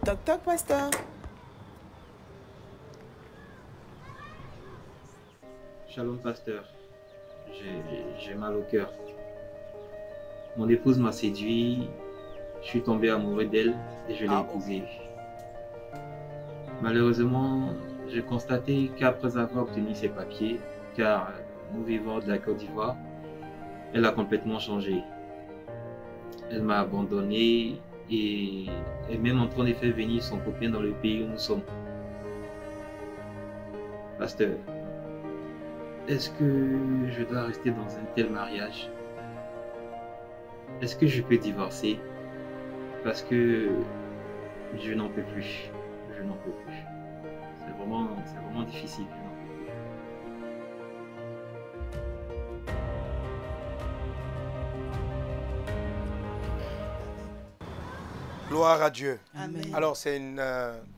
Toc toc, pasteur. Shalom, pasteur. J'ai mal au cœur. Mon épouse m'a séduit, je suis tombé amoureux d'elle et je l'ai épousée. Malheureusement, j'ai constaté qu'après avoir obtenu ses papiers, car nous vivons de la Côte d'Ivoire, elle a complètement changé. Elle m'a abandonné et est même en train de faire venir son copain dans le pays où nous sommes. Pasteur, est-ce que je dois rester dans un tel mariage? Est-ce que je peux divorcer? Parce que je n'en peux plus. Je n'en peux plus. C'est vraiment difficile. Je n'en peux plus. Gloire à Dieu. Amen. Alors, c'est une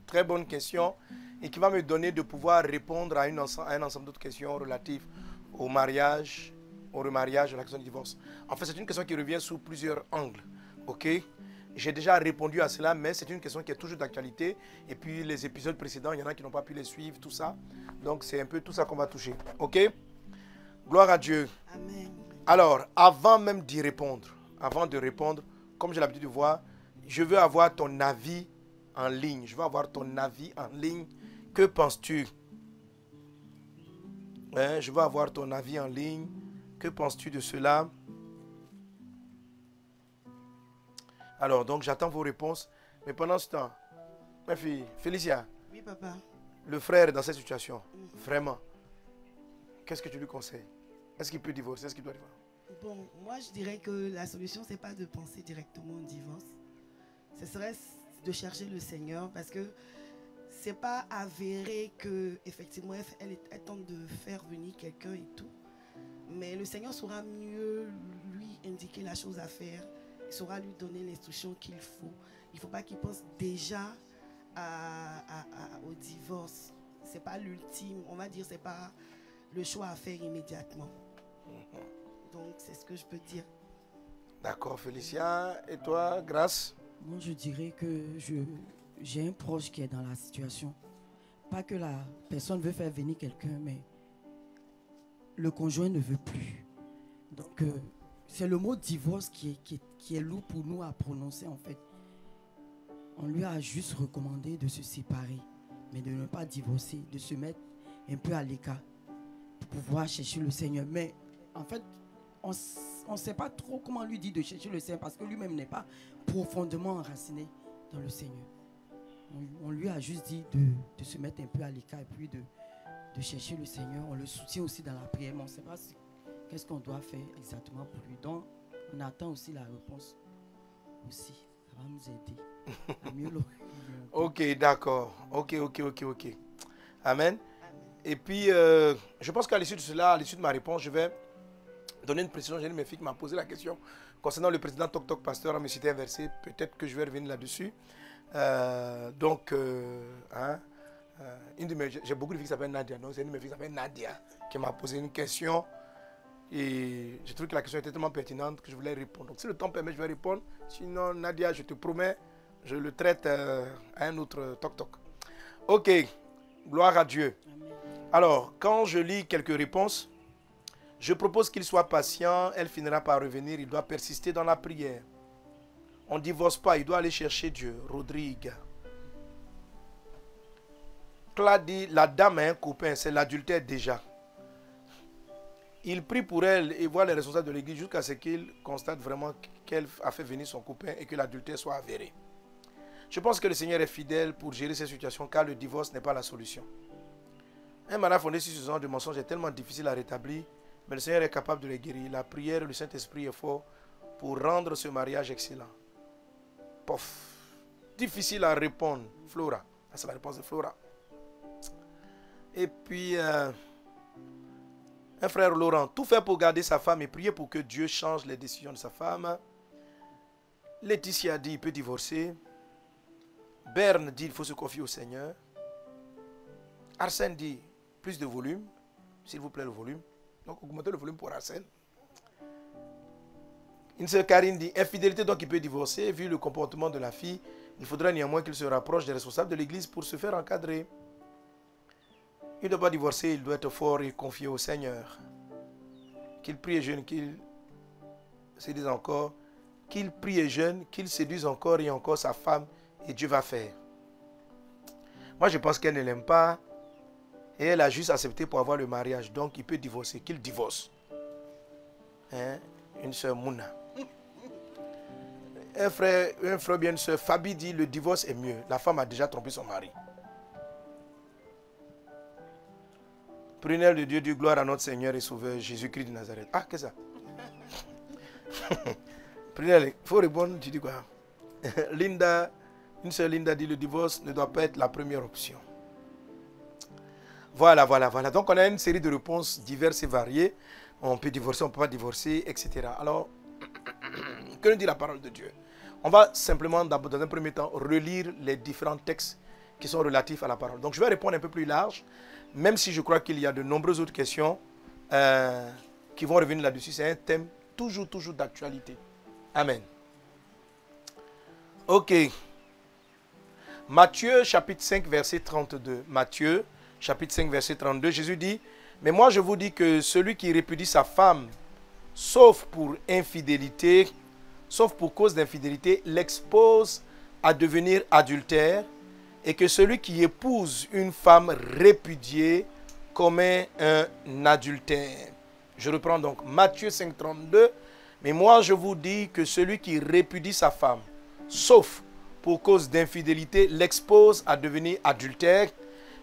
très bonne question et qui va me donner de pouvoir répondre à un ensemble d'autres questions relatives au mariage, au remariage, à la question du divorce. En fait, c'est une question qui revient sous plusieurs angles. OK? J'ai déjà répondu à cela, mais c'est une question qui est toujours d'actualité. Et puis, les épisodes précédents, il y en a qui n'ont pas pu les suivre, tout ça. Donc, c'est un peu tout ça qu'on va toucher. OK? Gloire à Dieu. Amen. Alors, avant même d'y répondre, avant de répondre, comme j'ai l'habitude de voir, je veux avoir ton avis en ligne. Je veux avoir ton avis en ligne. Que penses-tu? Je veux avoir ton avis en ligne. Que penses-tu de cela? Alors, donc, j'attends vos réponses. Mais pendant ce temps, ma fille, Félicia, Oui, papa. le frère est dans cette situation. Vraiment. Qu'est-ce que tu lui conseilles? Est-ce qu'il peut divorcer? Est-ce qu'il doit divorcer? Bon, moi je dirais que la solution, c'est pas de penser directement au divorce. Ce serait de chercher le Seigneur parce que c'est pas avéré que effectivement elle tente de faire venir quelqu'un et tout. Mais le Seigneur saura mieux lui indiquer la chose à faire. Il saura lui donner l'instruction qu'il faut. Il ne faut pas qu'il pense déjà au divorce. C'est pas l'ultime. On va dire c'est pas le choix à faire immédiatement. Donc c'est ce que je peux dire. D'accord, Félicia. Et toi, Grâce? Moi, je dirais que j'ai un proche qui est dans la situation. Pas que la personne veut faire venir quelqu'un, mais le conjoint ne veut plus. Donc, c'est le mot divorce qui est lourd pour nous à prononcer, en fait. On lui a juste recommandé de se séparer, mais de ne pas divorcer, de se mettre un peu à l'écart pour pouvoir chercher le Seigneur. Mais, en fait, on ne sait pas trop comment lui dire de chercher le Seigneur parce que lui-même n'est pas profondément enraciné dans le Seigneur. On lui a juste dit de se mettre un peu à l'écart et puis de chercher le Seigneur. On le soutient aussi dans la prière, mais on ne sait pas qu'est-ce qu'on doit faire exactement pour lui. Donc, on attend aussi la réponse aussi. Ça va nous aider à mieux le... Ok, d'accord. Ok. Amen. Et puis, je pense qu'à l'issue de cela, à l'issue de ma réponse, je vais donner une précision. J'ai une de mes filles qui m'a posé la question concernant le président Toc Toc Pasteur a me cité un verset. Peut-être que je vais revenir là-dessus. J'ai beaucoup de filles qui s'appellent Nadia. Donc, c'est une de mes filles qui s'appelle Nadia qui m'a posé une question. Et j'ai trouvé que la question était tellement pertinente que je voulais répondre. Donc, si le temps permet, je vais répondre. Sinon, Nadia, je te promets, je le traite à un autre Toc Toc. Ok, gloire à Dieu. Amen. Alors, quand je lis quelques réponses, je propose qu'il soit patient, elle finira par revenir, il doit persister dans la prière. On ne divorce pas, il doit aller chercher Dieu. Rodrigue. Claude dit, la dame a un copain, c'est l'adultère déjà. Il prie pour elle et voit les responsables de l'église jusqu'à ce qu'il constate vraiment qu'elle a fait venir son copain et que l'adultère soit avéré. Je pense que le Seigneur est fidèle pour gérer ces situations car le divorce n'est pas la solution. Un mariage fondé sur ce genre de mensonges est tellement difficile à rétablir, mais le Seigneur est capable de les guérir. La prière et le Saint-Esprit est fort pour rendre ce mariage excellent. Pof. Difficile à répondre, Flora. C'est la réponse de Flora. Et puis, un frère Laurent, tout faire pour garder sa femme et prier pour que Dieu change les décisions de sa femme. Laetitia dit il peut divorcer. Berne dit il faut se confier au Seigneur. Arsène dit plus de volume. S'il vous plaît, le volume. Donc, augmentez le volume pour Arsène. Une sœur Karine dit, infidélité, donc il peut divorcer. Vu le comportement de la fille, il faudra néanmoins qu'il se rapproche des responsables de l'église pour se faire encadrer. Il ne doit pas divorcer, il doit être fort et confié au Seigneur. Qu'il prie et jeûne, qu'il séduise encore, qu'il prie et jeûne, qu'il séduise encore et encore sa femme, et Dieu va faire. Moi, je pense qu'elle ne l'aime pas, et elle a juste accepté pour avoir le mariage, donc il peut divorcer, qu'il divorce. Hein? Une sœur Mouna. Un frère bien, une sœur Fabi dit, le divorce est mieux. La femme a déjà trompé son mari. Prunelle de Dieu, du gloire à notre Seigneur et Sauveur Jésus-Christ de Nazareth. Ah, qu'est-ce que ça? Prunelle, il faut répondre, tu dis quoi? Linda, une sœur Linda dit, le divorce ne doit pas être la première option. Voilà. Donc on a une série de réponses diverses et variées. On peut divorcer, on ne peut pas divorcer, etc. Alors, que nous dit la parole de Dieu? On va simplement, dans un premier temps, relire les différents textes qui sont relatifs à la parole. Donc je vais répondre un peu plus large, même si je crois qu'il y a de nombreuses autres questions qui vont revenir là-dessus. C'est un thème toujours d'actualité. Amen. Ok. Matthieu chapitre 5 verset 32. Matthieu chapitre 5 verset 32. Jésus dit, mais moi je vous dis que celui qui répudie sa femme, sauf pour infidélité, sauf pour cause d'infidélité, l'expose à devenir adultère, et que celui qui épouse une femme répudiée commet un adultère. Je reprends donc Matthieu 5, 32. Mais moi je vous dis que celui qui répudie sa femme, sauf pour cause d'infidélité, l'expose à devenir adultère,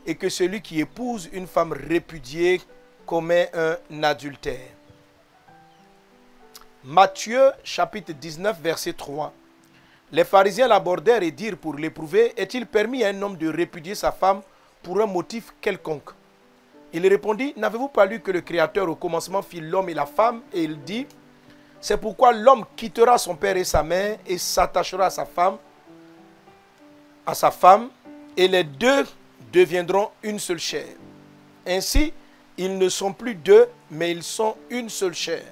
et que celui qui épouse une femme répudiée commet un adultère. Matthieu chapitre 19 verset 3. Les pharisiens l'abordèrent et dirent pour l'éprouver, est-il permis à un homme de répudier sa femme pour un motif quelconque? Il répondit, n'avez-vous pas lu que le Créateur au commencement fit l'homme et la femme? Et il dit, c'est pourquoi l'homme quittera son père et sa mère et s'attachera à sa femme, et les deux deviendront une seule chair. Ainsi, ils ne sont plus deux, mais ils sont une seule chair.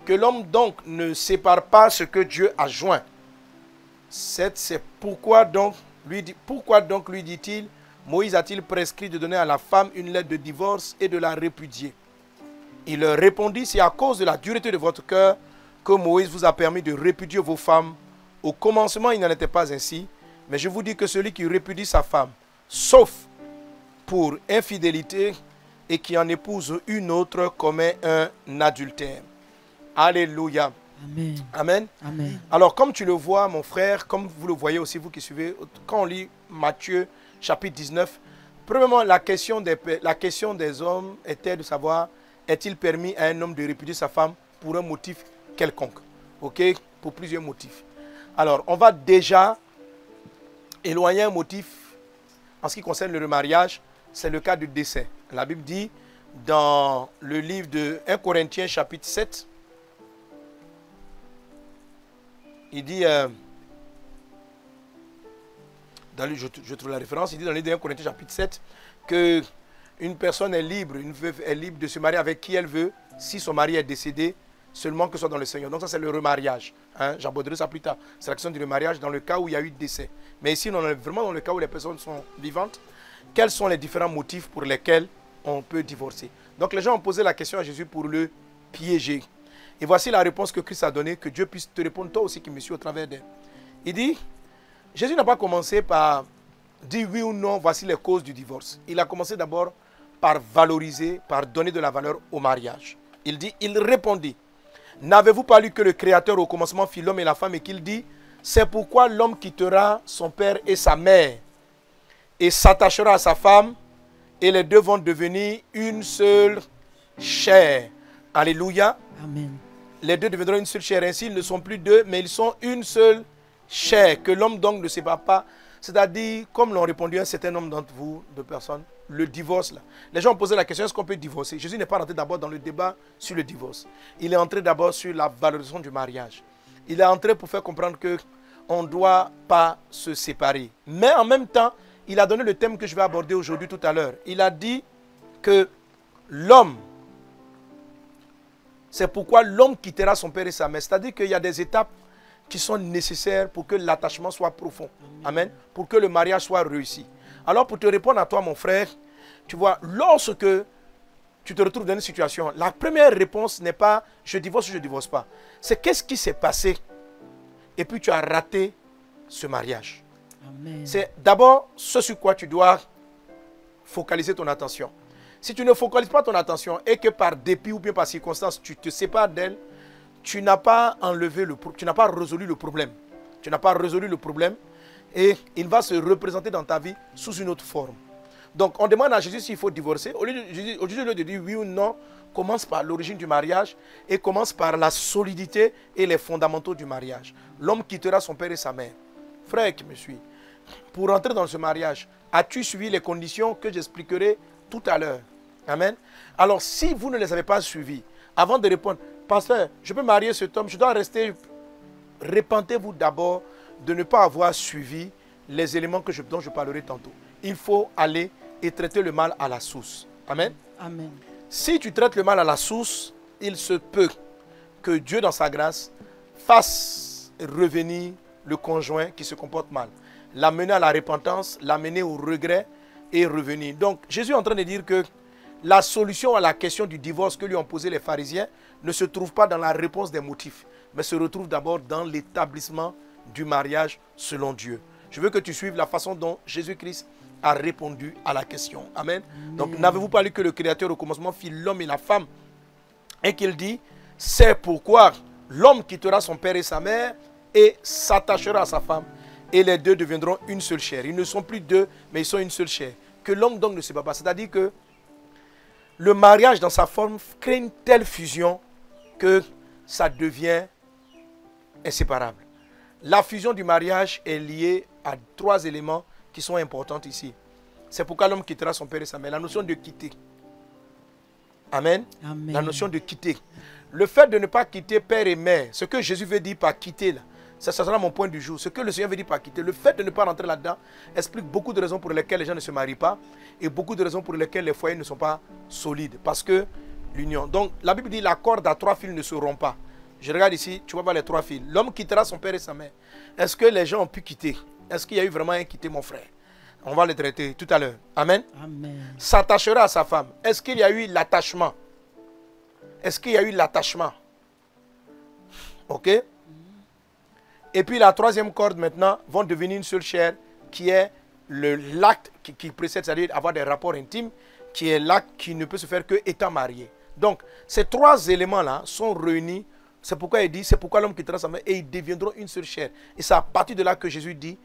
Que l'homme donc ne sépare pas ce que Dieu a joint. C'est pourquoi donc, lui dit-il, Moïse a-t-il prescrit de donner à la femme une lettre de divorce et de la répudier? Il leur répondit, c'est à cause de la dureté de votre cœur que Moïse vous a permis de répudier vos femmes. Au commencement, il n'en était pas ainsi, mais je vous dis que celui qui répudie sa femme, sauf pour infidélité, et qui en épouse une autre, commet un adultère. Alléluia. Amen. Amen. Amen. Alors, comme tu le vois, mon frère, comme vous le voyez aussi, vous qui suivez, quand on lit Matthieu chapitre 19, premièrement, la question des hommes était de savoir, est-il permis à un homme de répudier sa femme pour un motif quelconque? Ok? Pour plusieurs motifs. Alors, on va déjà éloigner un motif en ce qui concerne le remariage, c'est le cas du décès. La Bible dit dans le livre de 1 Corinthiens chapitre 7, il dit, je trouve la référence, il dit dans le livre de 1 Corinthiens chapitre 7 que une personne est libre, une veuve est libre de se marier avec qui elle veut, si son mari est décédé, seulement que ce soit dans le Seigneur. Donc ça c'est le remariage. Hein? J'aborderai ça plus tard. C'est la question du remariage dans le cas où il y a eu décès. Mais ici, on est vraiment dans le cas où les personnes sont vivantes. Quels sont les différents motifs pour lesquels on peut divorcer? Donc les gens ont posé la question à Jésus pour le piéger. Et voici la réponse que Christ a donnée, que Dieu puisse te répondre toi aussi qui me suis au travers d'elle. Il dit, Jésus n'a pas commencé par dire oui ou non, voici les causes du divorce. Il a commencé d'abord par valoriser, par donner de la valeur au mariage. Il dit, il répondit, n'avez-vous pas lu que le Créateur au commencement fit l'homme et la femme, et qu'il dit, c'est pourquoi l'homme quittera son père et sa mère et s'attachera à sa femme, et les deux vont devenir une seule chair. Alléluia. Amen. Les deux deviendront une seule chair. Ainsi, ils ne sont plus deux, mais ils sont une seule chair. Que l'homme donc ne sépare pas. C'est-à-dire, comme l'ont répondu un certain nombre d'entre vous, de personnes, le divorce là. Les gens ont posé la question, est-ce qu'on peut divorcer? Jésus n'est pas rentré d'abord dans le débat sur le divorce. Il est entré d'abord sur la valorisation du mariage. Il est entré pour faire comprendre qu'on ne doit pas se séparer. Mais en même temps, il a donné le thème que je vais aborder aujourd'hui tout à l'heure. Il a dit que l'homme C'est pourquoi l'homme quittera son père et sa mère. C'est-à-dire qu'il y a des étapes qui sont nécessaires pour que l'attachement soit profond. Amen. Pour que le mariage soit réussi. Alors pour te répondre à toi mon frère, tu vois, lorsque tu te retrouves dans une situation, la première réponse n'est pas je divorce ou je ne divorce pas. C'est qu'est-ce qui s'est passé et puis tu as raté ce mariage. C'est d'abord ce sur quoi tu dois focaliser ton attention. Si tu ne focalises pas ton attention et que par dépit ou bien par circonstance, tu te sépares d'elle, tu n'as pas tu n'as pas résolu le problème. Tu n'as pas résolu le problème et il va se représenter dans ta vie sous une autre forme. Donc on demande à Jésus s'il faut divorcer. Au lieu de dire oui ou non, commence par l'origine du mariage et commence par la solidité et les fondamentaux du mariage. L'homme quittera son père et sa mère. Frère qui me suit, pour entrer dans ce mariage, as-tu suivi les conditions que j'expliquerai tout à l'heure? Amen. Alors si vous ne les avez pas suivies, avant de répondre, pasteur, je peux marier cet homme, je dois rester, repentez-vous d'abord de ne pas avoir suivi les éléments dont je parlerai tantôt. Il faut aller et traiter le mal à la source. Amen. Amen. Si tu traites le mal à la source, il se peut que Dieu, dans sa grâce, fasse revenir le conjoint qui se comporte mal. L'amener à la repentance, l'amener au regret et revenir. Donc, Jésus est en train de dire que la solution à la question du divorce que lui ont posé les pharisiens ne se trouve pas dans la réponse des motifs, mais se retrouve d'abord dans l'établissement du mariage selon Dieu. Je veux que tu suives la façon dont Jésus-Christ a répondu à la question. Amen. Donc, n'avez-vous pas lu que le Créateur au commencement fit l'homme et la femme et qu'il dit, c'est pourquoi l'homme quittera son père et sa mère et s'attachera à sa femme et les deux deviendront une seule chair. Ils ne sont plus deux, mais ils sont une seule chair. Que l'homme donc ne se bat pas. C'est-à-dire que le mariage dans sa forme crée une telle fusion que ça devient inséparable. La fusion du mariage est liée à 3 éléments qui sont importants ici. C'est pourquoi l'homme quittera son père et sa mère. La notion de quitter. Amen. Amen. La notion de quitter. Le fait de ne pas quitter père et mère, ce que Jésus veut dire par quitter, là, ça sera mon point du jour. Ce que le Seigneur veut dire par quitter, le fait de ne pas rentrer là-dedans explique beaucoup de raisons pour lesquelles les gens ne se marient pas et beaucoup de raisons pour lesquelles les foyers ne sont pas solides. Parce que l'union. Donc la Bible dit la corde à 3 fils ne se rompt pas. Je regarde ici, tu vois pas les 3 fils. L'homme quittera son père et sa mère. Est-ce que les gens ont pu quitter? Est-ce qu'il y a eu vraiment un quitter, mon frère? On va le traiter tout à l'heure. Amen. Amen. S'attachera à sa femme. Est-ce qu'il y a eu l'attachement? Est-ce qu'il y a eu l'attachement? Ok? Et puis la 3e corde maintenant vont devenir une seule chair qui est l'acte qui précède, c'est-à-dire avoir des rapports intimes, qui est l'acte qui ne peut se faire que étant marié. Donc ces 3 éléments-là sont réunis. C'est pourquoi il dit, c'est pourquoi l'homme quittera sa mère et ils deviendront une seule chair. Et c'est à partir de là que Jésus dit,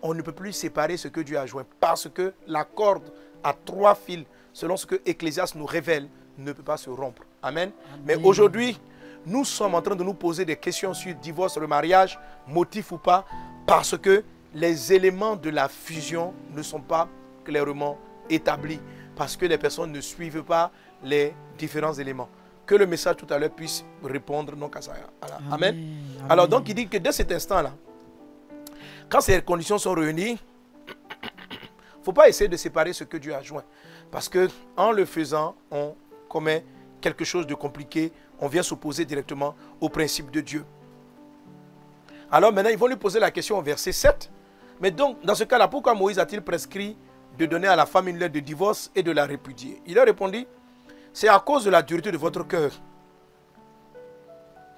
on ne peut plus séparer ce que Dieu a joint. Parce que la corde à 3 fils, selon ce que Ecclésiaste nous révèle, ne peut pas se rompre. Amen. Amen. Mais aujourd'hui, nous sommes en train de nous poser des questions sur le divorce, le mariage, motif ou pas, parce que les éléments de la fusion ne sont pas clairement établis, parce que les personnes ne suivent pas les différents éléments. Que le message tout à l'heure puisse répondre donc à ça. Amen. Amen. Alors donc il dit que dès cet instant-là, quand ces conditions sont réunies, il ne faut pas essayer de séparer ce que Dieu a joint. Parce qu'en le faisant, on commet quelque chose de compliqué. On vient s'opposer directement au principe de Dieu. Alors maintenant, ils vont lui poser la question au verset 7. Mais donc, dans ce cas-là, pourquoi Moïse a-t-il prescrit de donner à la femme une lettre de divorce et de la répudier? Il a répondu, c'est à cause de la dureté de votre cœur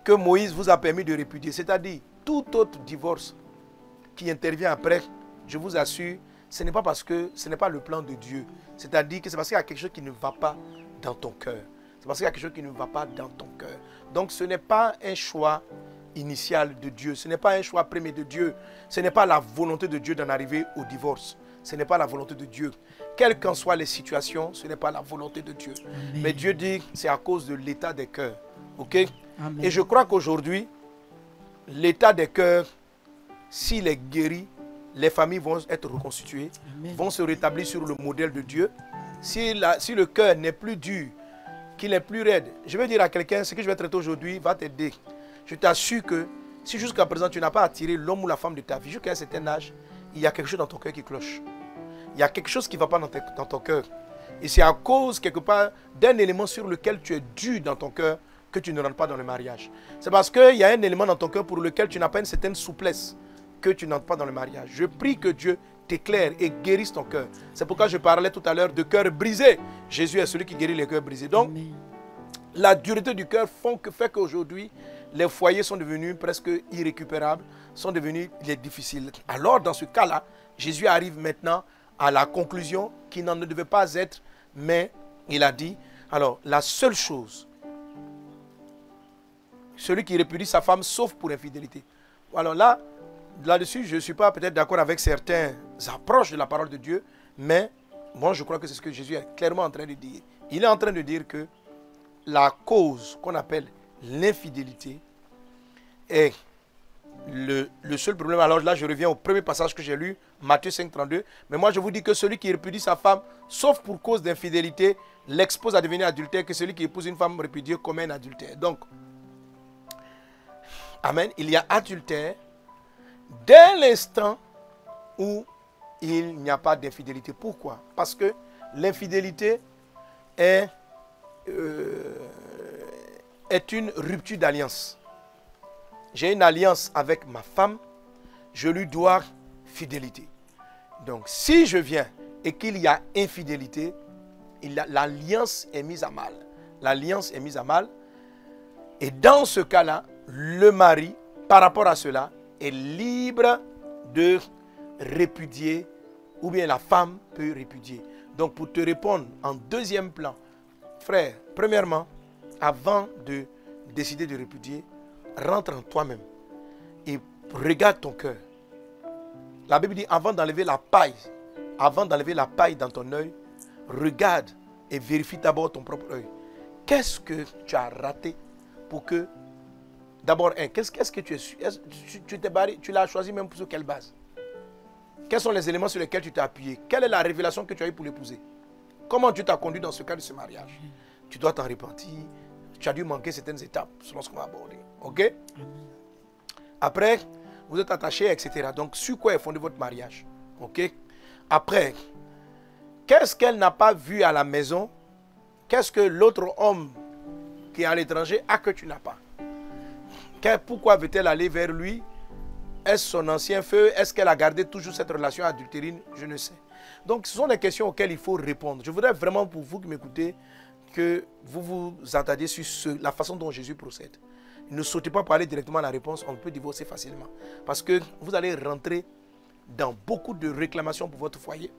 que Moïse vous a permis de répudier. C'est-à-dire, tout autre divorce qui intervient après, je vous assure, ce n'est pas parce que ce n'est pas le plan de Dieu. C'est-à-dire que c'est parce qu'il y a quelque chose qui ne va pas dans ton cœur. C'est parce qu'il y a quelque chose qui ne va pas dans ton cœur. Donc ce n'est pas un choix initial de Dieu. Ce n'est pas un choix premier de Dieu. Ce n'est pas la volonté de Dieu d'en arriver au divorce. Ce n'est pas la volonté de Dieu. Quelles qu'en soient les situations, ce n'est pas la volonté de Dieu. Amen. Mais Dieu dit que c'est à cause de l'état des cœurs. Ok? Amen. Et je crois qu'aujourd'hui, l'état des cœurs, s'il est guéri, les familles vont être reconstituées, Amen. vont se rétablir sur le modèle de Dieu. Si le cœur n'est plus dur, qu'il est plus raide, je vais dire à quelqu'un, ce que je vais traiter aujourd'hui va t'aider. Je t'assure que si jusqu'à présent tu n'as pas attiré l'homme ou la femme de ta vie, jusqu'à un certain âge, il y a quelque chose dans ton cœur qui cloche. Il y a quelque chose qui ne va pas dans ton cœur. Et c'est à cause, quelque part, d'un élément sur lequel tu es dur dans ton cœur que tu ne rentres pas dans le mariage. C'est parce qu'il y a un élément dans ton cœur pour lequel tu n'as pas une certaine souplesse que tu n'entres pas dans le mariage. Je prie que Dieu t'éclaire et guérisse ton cœur. C'est pourquoi je parlais tout à l'heure de cœur brisé. Jésus est celui qui guérit les cœurs brisés. Donc, amen, la dureté du cœur fait qu'aujourd'hui, les foyers sont devenus presque irrécupérables, sont devenus difficiles. Alors, dans ce cas-là, Jésus arrive maintenant à la conclusion qu'il n'en devait pas être, mais il a dit, alors, la seule chose, celui qui répudie sa femme, sauf pour infidélité. Alors là-dessus, je ne suis pas peut-être d'accord avec certaines approches de la parole de Dieu, mais moi, je crois que c'est ce que Jésus est clairement en train de dire. Il est en train de dire que la cause qu'on appelle l'infidélité est le seul problème. Alors là, je reviens au premier passage que j'ai lu, Matthieu 5, 32. Mais moi, je vous dis que celui qui répudie sa femme, sauf pour cause d'infidélité, l'expose à devenir adultère, que celui qui épouse une femme répudiée commet un adultère. Donc, amen, il y a adultère dès l'instant où il n'y a pas d'infidélité. Pourquoi? Parce que l'infidélité est une rupture d'alliance. J'ai une alliance avec ma femme, je lui dois fidélité. Donc, si je viens et qu'il y a infidélité, l'alliance est mise à mal. L'alliance est mise à mal. Et dans ce cas-là, le mari, par rapport à cela, est libre de répudier, ou bien la femme peut répudier. Donc, pour te répondre en deuxième plan, frère, premièrement, avant de décider de répudier, rentre en toi-même et regarde ton cœur. La Bible dit, avant d'enlever la paille dans ton œil, regarde et vérifie d'abord ton propre œil. Qu'est-ce que tu as raté pour que... D'abord, qu'est-ce que tu t'es barré, tu l'as choisi même sur quelle base? Quels sont les éléments sur lesquels tu t'es appuyé? Quelle est la révélation que tu as eue pour l'épouser? Comment Dieu t'a conduit dans ce cas de ce mariage? Tu dois t'en repentir. Tu as dû manquer certaines étapes selon ce qu'on a abordé. Ok? Après, vous êtes attachés, etc. Donc, sur quoi est fondé votre mariage? Ok? Après, qu'est-ce qu'elle n'a pas vu à la maison? Qu'est-ce que l'autre homme qui est à l'étranger a que tu n'as pas? Pourquoi veut-elle aller vers lui? Est-ce son ancien feu? Est-ce qu'elle a gardé toujours cette relation adultérine? Je ne sais. Donc, ce sont des questions auxquelles il faut répondre. Je voudrais vraiment, pour vous qui m'écoutez, que vous vous attardiez sur la façon dont Jésus procède. Ne sautez pas pour aller directement à la réponse, on peut divorcer facilement. Parce que vous allez rentrer dans beaucoup de réclamations pour votre foyer,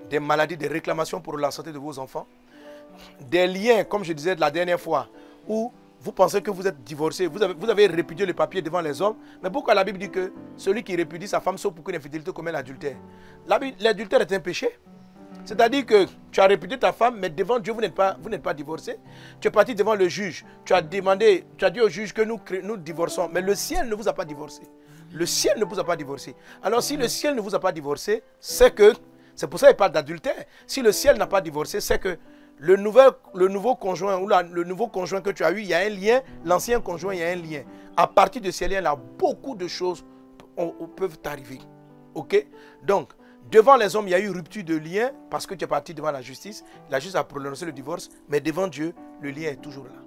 des maladies, des réclamations pour la santé de vos enfants, des liens, comme je disais la dernière fois, où vous pensez que vous êtes divorcé, vous avez répudié le papier devant les hommes, mais pourquoi la Bible dit que celui qui répudie sa femme sauf pour qu'une infidélité commet l'adultère? L'adultère est un péché. C'est-à-dire que tu as répudié ta femme, mais devant Dieu, vous n'êtes pas divorcé. Tu es parti devant le juge. Tu as dit au juge que nous divorçons. Mais le ciel ne vous a pas divorcé. Le ciel ne vous a pas divorcé. Alors si le ciel ne vous a pas divorcé, c'est pour ça qu'il parle d'adultère. Si le ciel n'a pas divorcé, c'est que le nouveau conjoint ou le nouveau conjoint que tu as eu, il y a un lien. L'ancien conjoint, il y a un lien. À partir de ces liens-là, beaucoup de choses peuvent t'arriver. Ok? Donc, devant les hommes, il y a eu rupture de lien parce que tu es parti devant la justice. La justice a prononcé le divorce, mais devant Dieu, le lien est toujours là.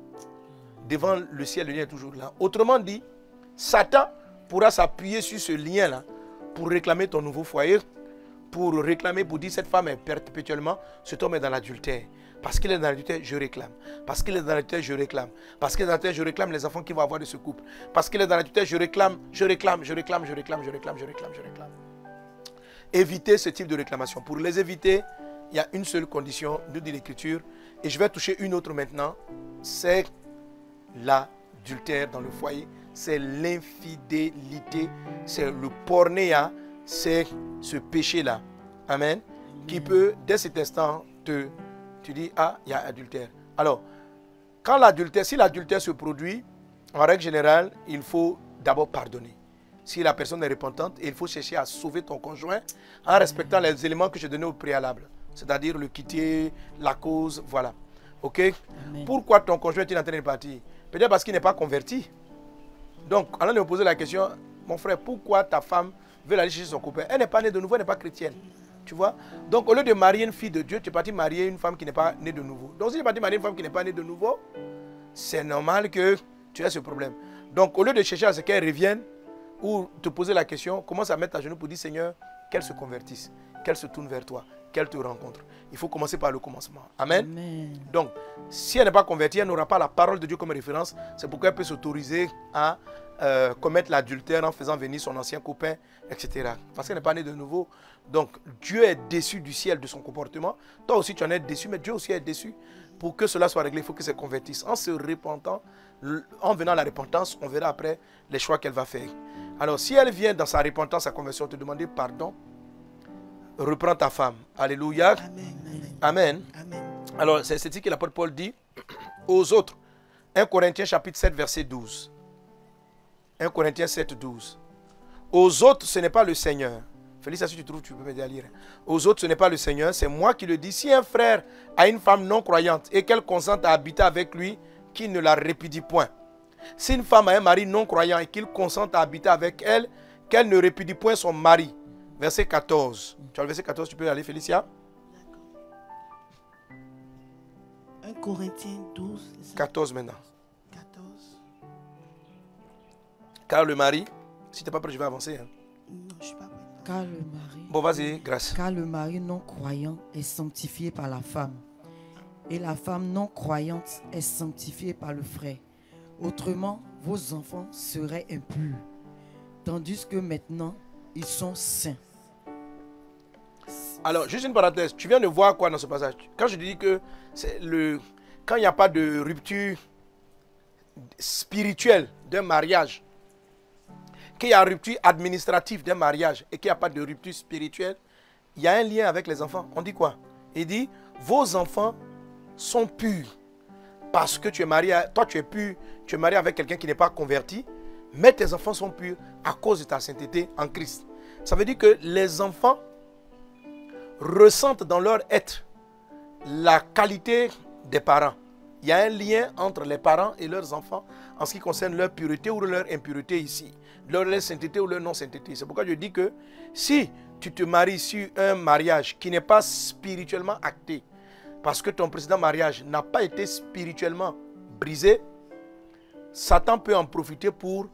Devant le ciel, le lien est toujours là. Autrement dit, Satan pourra s'appuyer sur ce lien-là pour réclamer ton nouveau foyer, pour dire cette femme est perpétuellement, cet homme est dans l'adultère. Parce qu'il est dans l'adultère, je réclame. Parce qu'il est dans l'adultère, je réclame. Parce qu'il est dans l'adultère, je réclame les enfants qu'il va avoir de ce couple. Parce qu'il est dans l'adultère, je réclame. Évitez ce type de réclamation. Pour les éviter, il y a une seule condition, nous dit l'Écriture, et je vais toucher une autre maintenant, c'est l'adultère dans le foyer, c'est l'infidélité, c'est le pornéa, c'est ce péché-là. Amen. Qui peut, dès cet instant, tu dis, ah, il y a adultère. Alors, si l'adultère se produit, en règle générale, il faut d'abord pardonner. Si la personne est repentante, il faut chercher à sauver ton conjoint en respectant les éléments que j'ai donnés au préalable. C'est-à-dire le quitter, la cause, voilà. Ok? Amen. Pourquoi ton conjoint est en train de partir? Peut-être parce qu'il n'est pas converti. Donc, alors de me poser la question, mon frère, pourquoi ta femme veut aller chercher son copain? Elle n'est pas née de nouveau, elle n'est pas chrétienne. Tu vois? Donc, au lieu de marier une fille de Dieu, tu es parti marier une femme qui n'est pas née de nouveau. Donc, si tu es parti marier une femme qui n'est pas née de nouveau, c'est normal que tu aies ce problème. Donc, au lieu de chercher à ce qu'elle revienne ou te poser la question, commence à mettre à genoux pour dire, Seigneur, qu'elle se convertisse, qu'elle se tourne vers toi, qu'elle te rencontre. Il faut commencer par le commencement. Amen. Amen. Donc, si elle n'est pas convertie, elle n'aura pas la parole de Dieu comme référence. C'est pourquoi elle peut s'autoriser à commettre l'adultère en faisant venir son ancien copain, etc. Parce qu'elle n'est pas née de nouveau. Donc, Dieu est déçu du ciel de son comportement. Toi aussi, tu en es déçu, mais Dieu aussi est déçu. Pour que cela soit réglé, il faut que se convertisse. En se repentant, en venant à la repentance, on verra après les choix qu'elle va faire. Alors, si elle vient dans sa repentance, sa conversion, te demander pardon, reprends ta femme. Alléluia. Amen. Amen. Amen. Alors, c'est ce que l'apôtre Paul dit aux autres. 1 Corinthiens chapitre 7, verset 12. 1 Corinthiens 7, 12. Aux autres, ce n'est pas le Seigneur. Félix, si tu trouves, tu peux m'aider à lire. Aux autres, ce n'est pas le Seigneur, c'est moi qui le dis. Si un frère a une femme non croyante et qu'elle consente à habiter avec lui, qu'il ne la répudie point. Si une femme a un mari non croyant et qu'il consente à habiter avec elle, qu'elle ne répudie point son mari. Verset 14. Tu as le verset 14, tu peux y aller, Félicia. 1 Corinthiens 12. 14 maintenant. 14. Car le mari, si tu n'es pas prêt, je vais avancer. Hein. Non, je ne suis pas prête. Car le mari, Bon, vas-y, grâce. car le mari non croyant est sanctifié par la femme, et la femme non croyante est sanctifiée par le frère. Autrement, vos enfants seraient impurs, tandis que maintenant, ils sont saints. Alors, juste une parenthèse. Tu viens de voir quoi dans ce passage? Quand je dis que c'est quand il n'y a pas de rupture spirituelle d'un mariage, qu'il y a rupture administrative d'un mariage et qu'il n'y a pas de rupture spirituelle, il y a un lien avec les enfants. On dit quoi? Il dit, vos enfants sont purs parce que tu es marié, toi tu es pur, tu es marié avec quelqu'un qui n'est pas converti, mais tes enfants sont purs à cause de ta sainteté en Christ. Ça veut dire que les enfants ressentent dans leur être la qualité des parents. Il y a un lien entre les parents et leurs enfants en ce qui concerne leur pureté ou leur impureté ici, leur sainteté ou leur non-sainteté. C'est pourquoi je dis que si tu te maries sur un mariage qui n'est pas spirituellement acté, parce que ton précédent mariage n'a pas été spirituellement brisé, Satan peut en profiter pour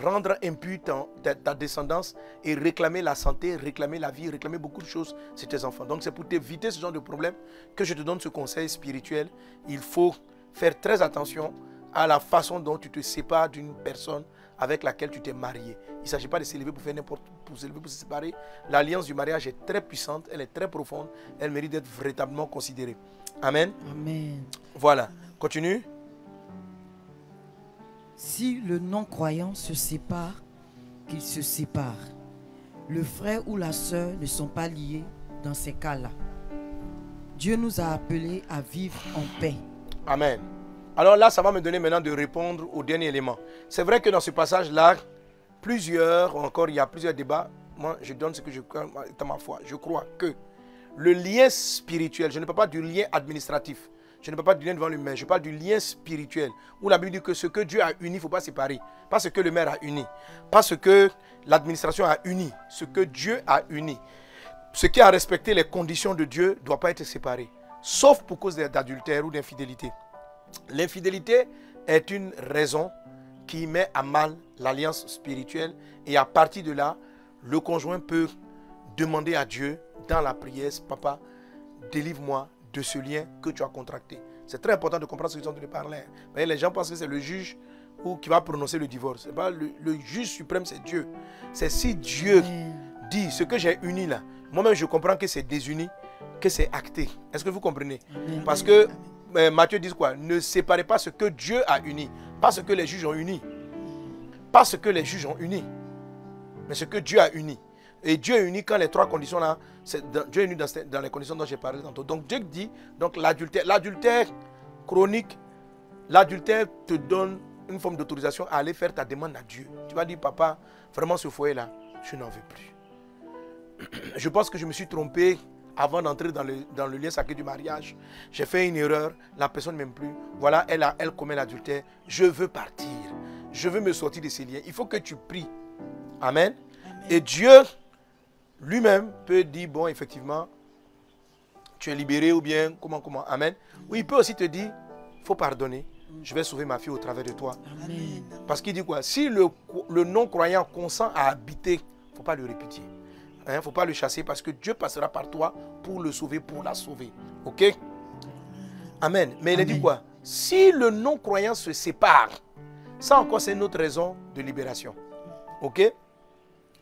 rendre impur ta descendance et réclamer la santé, réclamer la vie, réclamer beaucoup de choses sur tes enfants. Donc c'est pour t'éviter ce genre de problème que je te donne ce conseil spirituel. Il faut faire très attention à la façon dont tu te sépares d'une personne avec laquelle tu t'es marié. Il ne s'agit pas de s'élever pour faire n'importe quoi, pour s'élever pour se séparer. L'alliance du mariage est très puissante, elle est très profonde, elle mérite d'être véritablement considérée. Amen. Amen. Voilà. Continue. Si le non-croyant se sépare, qu'il se sépare. Le frère ou la sœur ne sont pas liés dans ces cas-là. Dieu nous a appelés à vivre en paix. Amen. Alors là, ça va me donner maintenant de répondre au dernier élément. C'est vrai que dans ce passage-là, il y a plusieurs débats. Moi, je donne ce que je crois dans ma foi. Je crois que le lien spirituel, je ne parle pas du lien administratif. Je ne parle pas du lien devant l'humain, je parle du lien spirituel. Où la Bible dit que ce que Dieu a uni, il ne faut pas séparer. Pas ce que le maire a uni. Pas ce que l'administration a uni. Ce que Dieu a uni. Ce qui a respecté les conditions de Dieu ne doit pas être séparé. Sauf pour cause d'adultère ou d'infidélité. L'infidélité est une raison qui met à mal l'alliance spirituelle. Et à partir de là, le conjoint peut demander à Dieu dans la prière, papa, délivre-moi de ce lien que tu as contracté. C'est très important de comprendre ce que je suis en train de parler. Vous voyez, les gens pensent que c'est le juge qui va prononcer le divorce. Pas le juge suprême, c'est Dieu. C'est si Dieu dit ce que j'ai uni là, moi-même je comprends que c'est désuni, que c'est acté. Est-ce que vous comprenez? Parce que Matthieu dit quoi? Ne séparez pas ce que Dieu a uni, pas ce que les juges ont uni. Pas ce que les juges ont uni, mais ce que Dieu a uni. Et Dieu est uni quand les trois conditions là, Dieu est uni dans les conditions dont j'ai parlé tantôt. Donc Dieu dit, donc l'adultère chronique, l'adultère te donne une forme d'autorisation à aller faire ta demande à Dieu. Tu vas dire, papa, vraiment ce foyer là, je n'en veux plus. Je pense que je me suis trompé avant d'entrer dans le lien sacré du mariage. J'ai fait une erreur, la personne ne m'aime plus. Voilà, elle commet l'adultère. Je veux partir. Je veux me sortir de ces liens. Il faut que tu pries. Amen. Et Dieu lui-même peut dire, bon, effectivement, tu es libéré ou bien, comment, amen. Ou il peut aussi te dire, il faut pardonner. je vais sauver ma fille au travers de toi. Amen. Parce qu'il dit quoi? Si le non-croyant consent à habiter, il ne faut pas le répudier. Il ne faut pas le chasser parce que Dieu passera par toi pour le sauver, pour la sauver. Ok? Amen. Mais il a dit quoi? Si le non-croyant se sépare, ça encore c'est une autre raison de libération. Ok?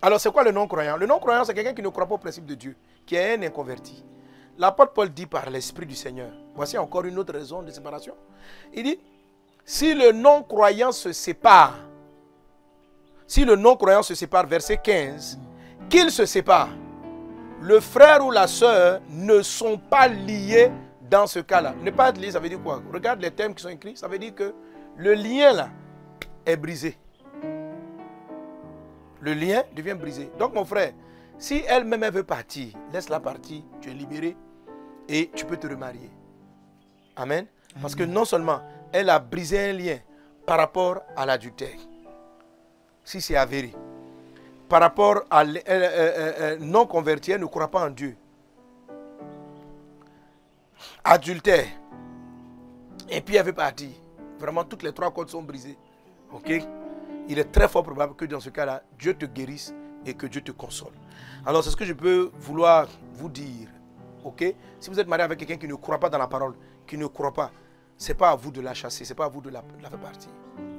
Alors c'est quoi le non-croyant? Le non-croyant c'est quelqu'un qui ne croit pas au principe de Dieu, qui est un inconverti. L'apôtre Paul dit par l'Esprit du Seigneur, voici encore une autre raison de séparation. Il dit, si le non-croyant se sépare, verset 15, qu'il se sépare, le frère ou la sœur ne sont pas liés dans ce cas-là. Ne pas être lié, ça veut dire quoi? Regarde les termes qui sont écrits, ça veut dire que le lien là est brisé. Le lien devient brisé. Donc mon frère, si elle-même elle veut partir, laisse-la partir, tu es libéré et tu peux te remarier. Amen. Parce que non seulement elle a brisé un lien par rapport à l'adultère, si c'est avéré, par rapport à non converti, elle ne croit pas en Dieu. Adultère, et puis elle veut partir. Vraiment, toutes les trois cordes sont brisées. Ok? Il est très fort probable que dans ce cas-là, Dieu te guérisse et que Dieu te console. Alors, c'est ce que je peux vouloir vous dire. Ok? Si vous êtes marié avec quelqu'un qui ne croit pas dans la parole, qui ne croit pas, ce n'est pas à vous de la chasser, ce n'est pas à vous de la faire partir.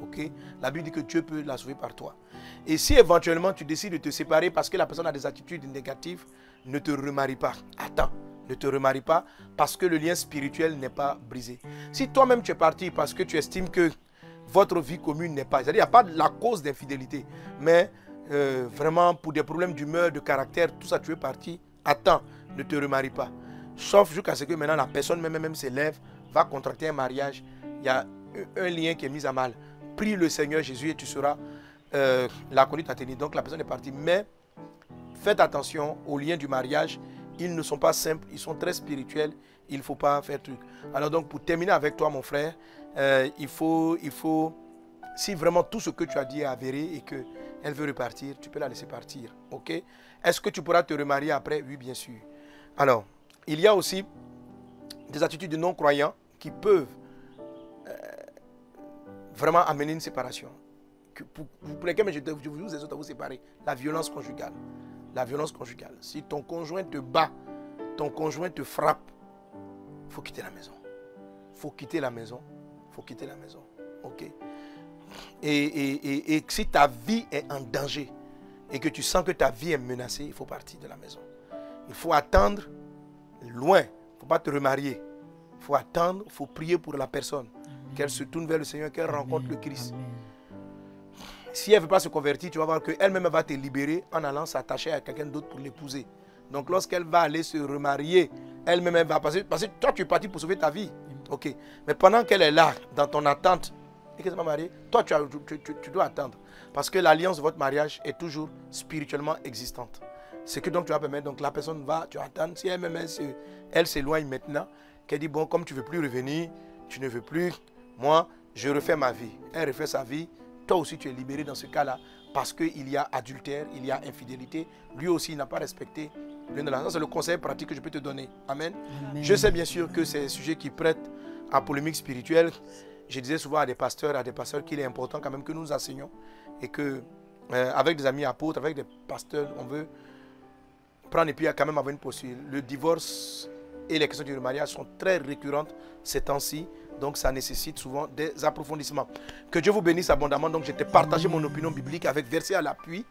Ok? La Bible dit que Dieu peut la sauver par toi. Et si éventuellement tu décides de te séparer parce que la personne a des attitudes négatives, ne te remarie pas. Attends, ne te remarie pas parce que le lien spirituel n'est pas brisé. Si toi-même tu es parti parce que tu estimes que votre vie commune n'est pas... C'est-à-dire, il n'y a pas la cause d'infidélité. Mais vraiment, pour des problèmes d'humeur, de caractère, tout ça, tu es parti. Attends, ne te remarie pas. Sauf jusqu'à ce que maintenant la personne même s'élève, va contracter un mariage. Il y a un lien qui est mis à mal. Prie le Seigneur Jésus et tu seras la conduite à tenir. Donc la personne est partie. Mais faites attention aux liens du mariage. Ils ne sont pas simples, ils sont très spirituels. Il ne faut pas faire truc. Alors donc pour terminer avec toi mon frère, il faut, si vraiment tout ce que tu as dit est avéré et qu'elle veut repartir, tu peux la laisser partir. Ok? Est-ce que tu pourras te remarier après? Oui, bien sûr. Alors, il y a aussi des attitudes de non-croyants qui peuvent vraiment amener une séparation. Pour lesquelles je vous exhorte à vous séparer. La violence conjugale. La violence conjugale. Si ton conjoint te bat, ton conjoint te frappe, il faut quitter la maison. Il faut quitter la maison. Il faut quitter la maison. Ok? Et si ta vie est en danger et que tu sens que ta vie est menacée, il faut partir de la maison. Il faut attendre loin. Il ne faut pas te remarier. Il faut attendre, il faut prier pour la personne. Qu'elle se tourne vers le Seigneur, qu'elle rencontre le Christ. Amen. Si elle ne veut pas se convertir, tu vas voir qu'elle-même va te libérer en allant s'attacher à quelqu'un d'autre pour l'épouser. Donc lorsqu'elle va aller se remarier, elle-même va passer. Parce que toi, tu es parti pour sauver ta vie. Ok. Mais pendant qu'elle est là, dans ton attente, et qu'elle ne s'est pas mariée, toi, tu dois attendre. Parce que l'alliance de votre mariage est toujours spirituellement existante. C'est que donc tu vas permettre, donc la personne va, tu attends. Si elle-même, elle s'éloigne maintenant, qu'elle dit, bon, comme tu ne veux plus revenir, tu ne veux plus, moi, je refais ma vie. Elle refait sa vie. Toi aussi, tu es libéré dans ce cas-là parce qu'il y a adultère, il y a infidélité. Lui aussi, il n'a pas respecté l'une de la... Ça, c'est le conseil pratique que je peux te donner. Amen. Amen. Je sais bien sûr que c'est un sujet qui prête à polémique spirituelle. Je disais souvent à des pasteurs qu'il est important quand même que nous enseignons et que, avec des amis apôtres, avec des pasteurs, on veut prendre et puis quand même avoir une posture. Le divorce et les questions du mariage sont très récurrentes ces temps-ci. Donc ça nécessite souvent des approfondissements. Que Dieu vous bénisse abondamment. Donc je t'ai partagé mon opinion biblique avec verset à l'appui.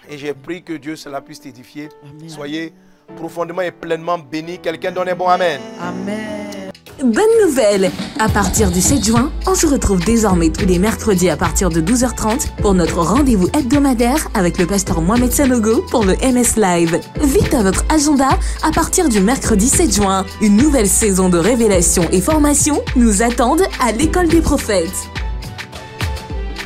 Et j'ai prié que Dieu cela puisse t'édifier. Soyez profondément et pleinement bénis. Quelqu'un donne un bon amen. Amen. Bonne nouvelle! À partir du 7 juin, on se retrouve désormais tous les mercredis à partir de 12h30 pour notre rendez-vous hebdomadaire avec le pasteur Mohamed Sanogo pour le MS Live. Vite à votre agenda, à partir du mercredi 7 juin, une nouvelle saison de révélation et formation nous attendent à l'école des prophètes.